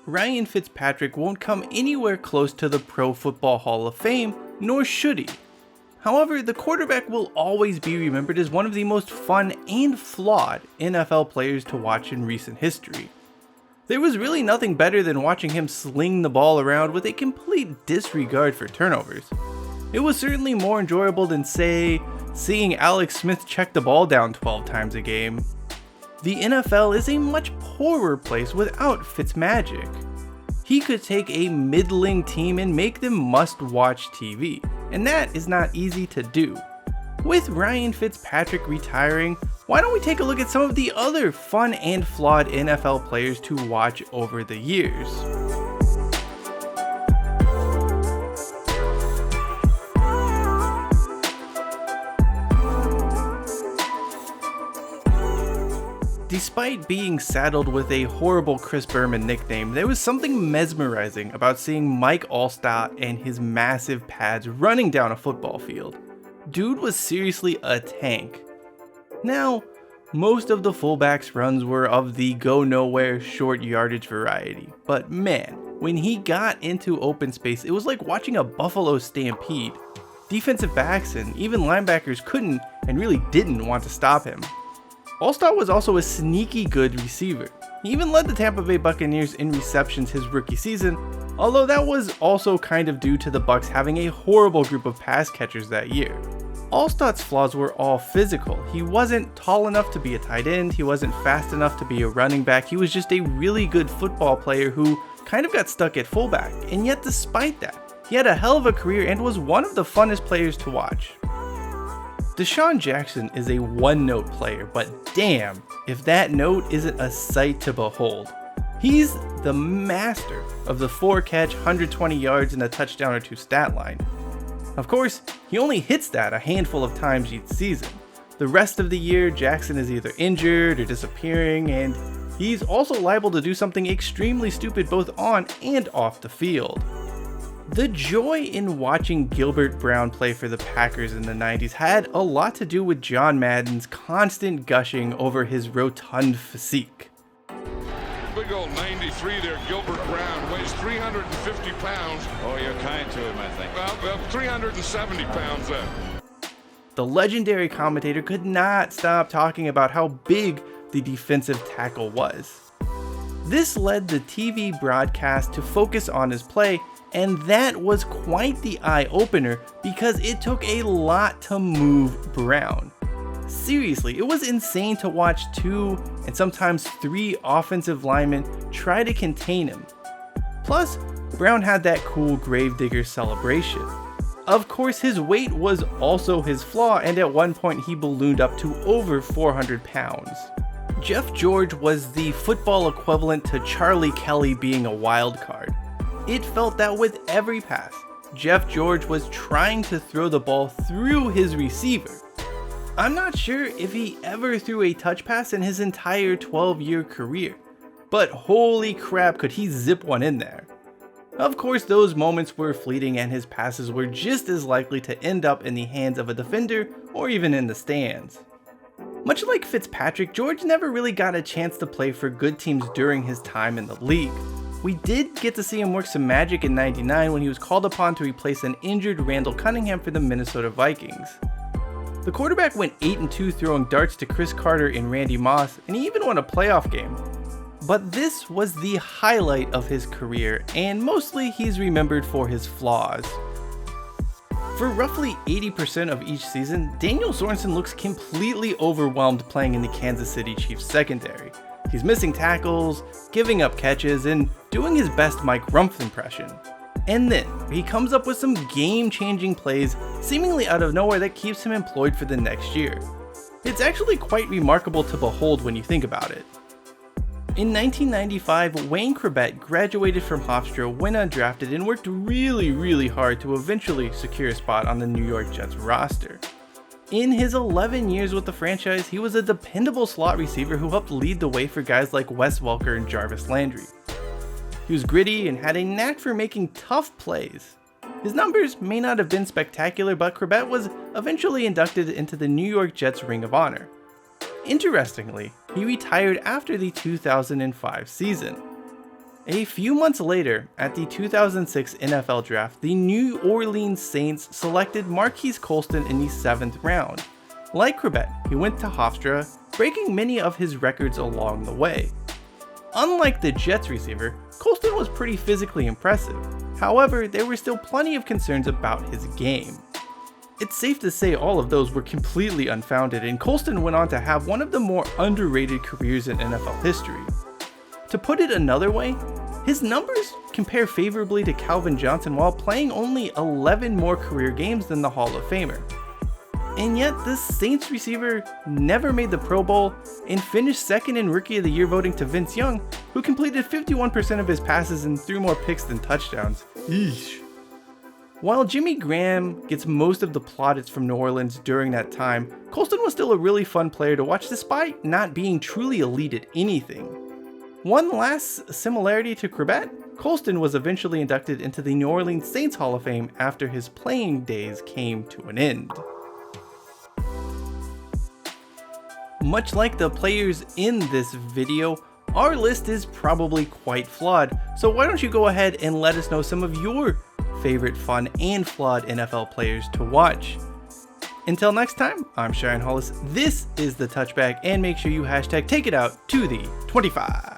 Ryan Fitzpatrick won't come anywhere close to the Pro Football Hall of Fame, nor should he. However, the quarterback will always be remembered as one of the most fun and flawed NFL players to watch in recent history. There was really nothing better than watching him sling the ball around with a complete disregard for turnovers. It was certainly more enjoyable than, say, seeing Alex Smith check the ball down 12 times a game. The NFL is a much poorer place without Fitzmagic. He could take a middling team and make them must-watch TV, and that is not easy to do. With Ryan Fitzpatrick retiring, why don't we take a look at some of the other fun and flawed NFL players to watch over the years. Despite being saddled with a horrible Chris Berman nickname, there was something mesmerizing about seeing Mike Alstott and his massive pads running down a football field. Dude was seriously a tank. Now, most of the fullback's runs were of the go-nowhere short yardage variety, but man, when he got into open space, it was like watching a buffalo stampede. Defensive backs and even linebackers couldn't and really didn't want to stop him. Alstott was also a sneaky good receiver. He even led the Tampa Bay Buccaneers in receptions his rookie season, although that was also kind of due to the Bucs having a horrible group of pass catchers that year. Alstott's flaws were all physical. He wasn't tall enough to be a tight end, he wasn't fast enough to be a running back, he was just a really good football player who kind of got stuck at fullback, and yet despite that, he had a hell of a career and was one of the funnest players to watch. DeSean Jackson is a one-note player, but damn if that note isn't a sight to behold. He's the master of the 4-catch, 120 yards and a touchdown or two stat line. Of course, he only hits that a handful of times each season. The rest of the year, Jackson is either injured or disappearing, and he's also liable to do something extremely stupid both on and off the field. The joy in watching Gilbert Brown play for the Packers in the 90s had a lot to do with John Madden's constant gushing over his rotund physique. Big old 93 there, Gilbert Brown, weighs 350 pounds. Oh, you're kind to him, I think. Well, 370 pounds then. The legendary commentator could not stop talking about how big the defensive tackle was. This led the TV broadcast to focus on his play, and that was quite the eye-opener because it took a lot to move Brown. Seriously, it was insane to watch 2 and sometimes 3 offensive linemen try to contain him. Plus, Brown had that cool gravedigger celebration. Of course, his weight was also his flaw, and at one point he ballooned up to over 400 pounds. Jeff George was the football equivalent to Charlie Kelly being a wild card. It felt that with every pass, Jeff George was trying to throw the ball through his receiver. I'm not sure if he ever threw a touch pass in his entire 12-year career, but holy crap could he zip one in there. Of course, those moments were fleeting and his passes were just as likely to end up in the hands of a defender or even in the stands. Much like Fitzpatrick, George never really got a chance to play for good teams during his time in the league. We did get to see him work some magic in '99 when he was called upon to replace an injured Randall Cunningham for the Minnesota Vikings. The quarterback went 8-2 throwing darts to Chris Carter and Randy Moss, and he even won a playoff game. But this was the highlight of his career, and mostly he's remembered for his flaws. For roughly 80% of each season, Daniel Sorensen looks completely overwhelmed playing in the Kansas City Chiefs secondary. He's missing tackles, giving up catches, and doing his best Mike Rumpf impression. And then, he comes up with some game-changing plays seemingly out of nowhere that keeps him employed for the next year. It's actually quite remarkable to behold when you think about it. In 1995, Wayne Chrebet graduated from Hofstra when undrafted and worked really hard to eventually secure a spot on the New York Jets roster. In his 11 years with the franchise, he was a dependable slot receiver who helped lead the way for guys like Wes Welker and Jarvis Landry. He was gritty and had a knack for making tough plays. His numbers may not have been spectacular, but Chrebet was eventually inducted into the New York Jets Ring of Honor. Interestingly, he retired after the 2005 season. A few months later, at the 2006 NFL Draft, the New Orleans Saints selected Marquiselston in the 7th round. Like Chrebet, he went to Hofstra, breaking many of his records along the way. Unlike the Jets receiver, Colston was pretty physically impressive. However, there were still plenty of concerns about his game. It's safe to say all of those were completely unfounded, and Colston went on to have one of the more underrated careers in NFL history. To put it another way, his numbers compare favorably to Calvin Johnson while playing only 11 more career games than the Hall of Famer. And yet, this Saints receiver never made the Pro Bowl and finished second in Rookie of the Year voting to Vince Young, who completed 51% of his passes and threw more picks than touchdowns. Eesh. While Jimmy Graham gets most of the plaudits from New Orleans during that time, Colston was still a really fun player to watch despite not being truly elite at anything. One last similarity to Chrebet, Colston was eventually inducted into the New Orleans Saints Hall of Fame after his playing days came to an end. Much like the players in this video, our list is probably quite flawed, so why don't you go ahead and let us know some of your favorite fun and flawed NFL players to watch. Until next time, I'm Ryan Hollis, this is the Touchback, and make sure you hashtag take it out to the 25.